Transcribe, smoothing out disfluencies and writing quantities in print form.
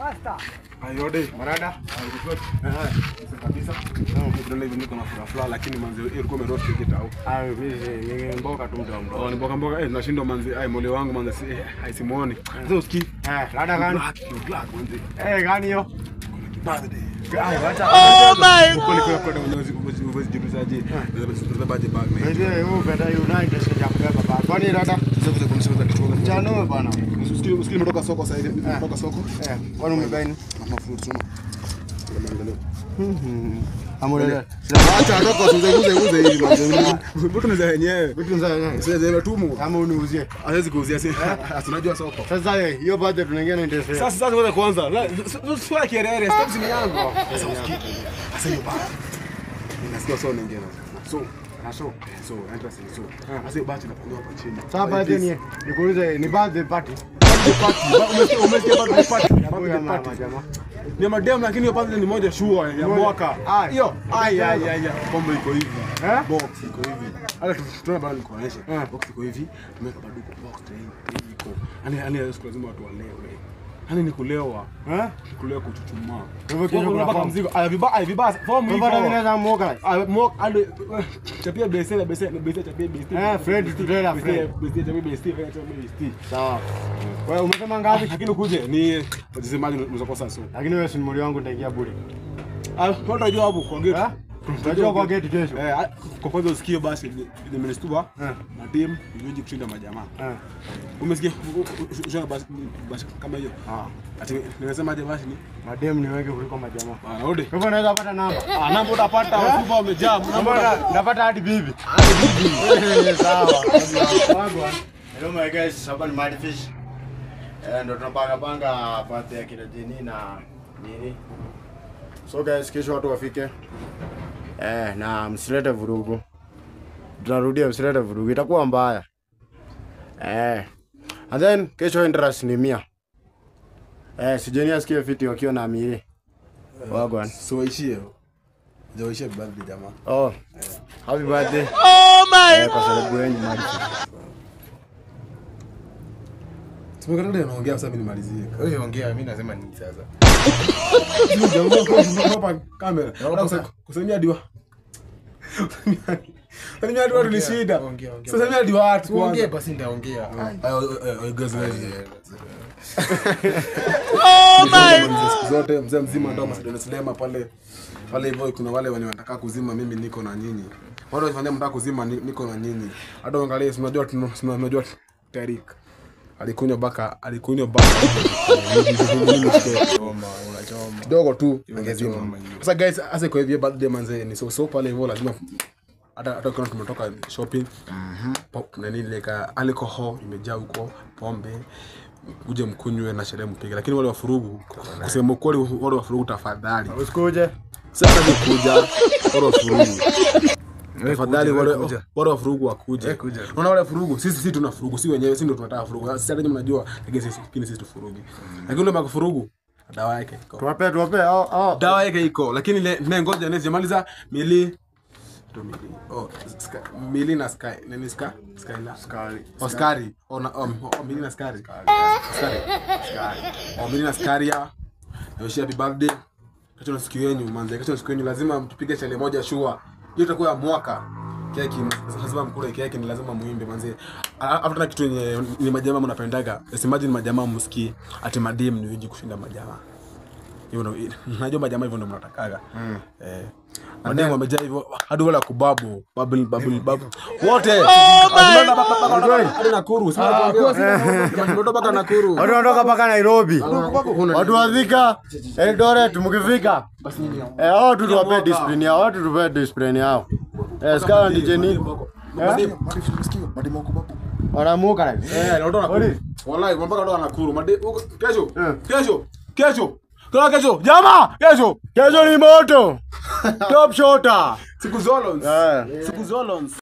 Master. Ayode, Marada. Kabisa. Mbona hivi niko na furaha lakini manzi ilikuwa imeroast kitu au. Ni mboka tu mdomo. Oh, ni mboka nashindwa manzi mole wangu manzi haisimuoni. Sasa usikii. Rada gani? Black manzi. Gani hiyo? Birthday. Oh my God. Kwa kwa unaweza jibuzaje? Unaweza baje bag na. Ndio hiyo penda United sija kubeba bag. Kwani rada? Sasa vile kunishika kitu. Chano bana. Usikii umetoka soko sasa hivi. Umetoka soko? Kwani umebaini? Na fruits soma. Amore. Acha atoko uze hivi manzi. Vitu ni za wenyewe. Vitu za wenyewe. Sasa zile tumu. Kama uniuzie. Hawezi kuuzia sisi. Tunajua soko. Sasa hiyo bado tunaingia na interest. Sasa ngoja kwanza. Sio kielele, steps ni yangu. Sasa usikii. Sasa hiyo bado. Ninasikia sio nyingine. So interesting. Sasa hiyo bado tunafanywa hapa chini. Sasa bado nikuulize ni birthday party. Umesikia birthday party? Jamaa. Ni madem lakini hiyo birthday ni moja sure ya mwaka. Hiyo. Kombo iko hivi. Box iko hivi. Hata tunaona bado nikuonyeshe. Box iko hivi. Tumeka bado box hivi iko. Yaani siku lazima watu walewe. Yaani ni kulewa. Kulewa kuchuchumaa. Wewe kesho kuna kwa mzigo. Vibaya. Form hivi. Baba mimi naweza moka. Moka ande chapia bese chapia bese. Friend tutoela friend. Bese. Sawa. Wewe umesema ngapi? Lakini ukuje ni unasemaje unaweza kosa so. Lakini wewe si mmoja wangu nitaingia bure. Unajua hapo kwa gate. Tunajua kwa gate kesho. Kwa kwanza usikie basi nimestuba na team ilioje kushinda majamaa. Umesikia basi kama hiyo. Ati nimesemaje basi ni madem ni wengi kuliko majamaa. Rudi. Kwa hivyo naweza pata namba. Namba utapata usipo umejaa. Namba napata hadi bibi. Sawa. Wagwan. Hello my guys, hapa ni Mad Fish. Ndio tunapanga birthday ya kina Jenny na nini. So guys, kesho watu wafike. Na msilete vurugu. Tunarudia msilete vurugu, itakuwa mbaya. And then kesho interest ni 100. Si Jenny asikie fiti wakiwa na Amiri. Wagwan. So ishie. Jawaishie birthday jamaa. Oh. Happy birthday. Oh my God. Kwa sababu wengi Mad Fish. Tumekana naongea sasa mimi nimalizie. Wewe ongea mimi nasema nini sasa? Hapa kamera. Kusemia diwa. Kusemia diwa ni shida. Sasa mimi diwa watu kwanza. Ongea basi nitaongea. Guys. Oh my God. Zote mzee mzima ndo Macedonia Slema pale hivyo kuna wale wanataka kuzima mimi niko na nyinyi. Wale wanafanya mtaka kuzima niko na nyinyi. Hata angalia tunajua Tarik. Alikunywa baka unachoma kidogo tu angezima. Sasa guys asa kwa hivyo birthday manze ni so pale hivyo lazima hata kama tumetoka shopping pop na nini leka alcohol imejaa huko pombe uje mkunywe na sherehe mpige, lakini wale wafurugu kusema kweli wale wafurugu tafadhali usikuje sasa kuja wale wafurugu tafadhali wale wafurugu wakuje. Unaona wale wafurugu sisi tuna furugu si wenyewe sisi ndio tunataka furugu. Sasa hata mnajua lakini sisi tufurugi. Lakini ndio makufurugu dawa yake iko. Tuwape Dawa yake iko lakini ngoja nimaliza Mili Mili na Sky nini Sky Oscari Mili na Sky Mili na Sky ya Yoshia happy birthday. Kesho siku yenu manze, kesho siku yenu lazima tupige chale moja sure. Hiyo itakuwa ya mwaka. Keki lazima mkule keki ni lazima muimbe manze. Hata kitu yenye ni majamaa mnapendaga. Imagine majamaa msikii ati madem ni wengi kushinda majamaa. Hiyo unajua majamaa hivyo ndio mnatakaga. Madem wamejaa hivyo hadi wala kubabu bubble wote hadi Nakuru sasa ndio mpaka Nakuru watu wanatoka mpaka Nairobi watu wazika Eldoret mkifika basi nini hao tuwape discipline yao sikawa ni Jenny madem wako babu wanamuka ndio Nakuru wallahi mpaka ndo Nakuru kesho jamaa kesho ni moto top shota siku Zolons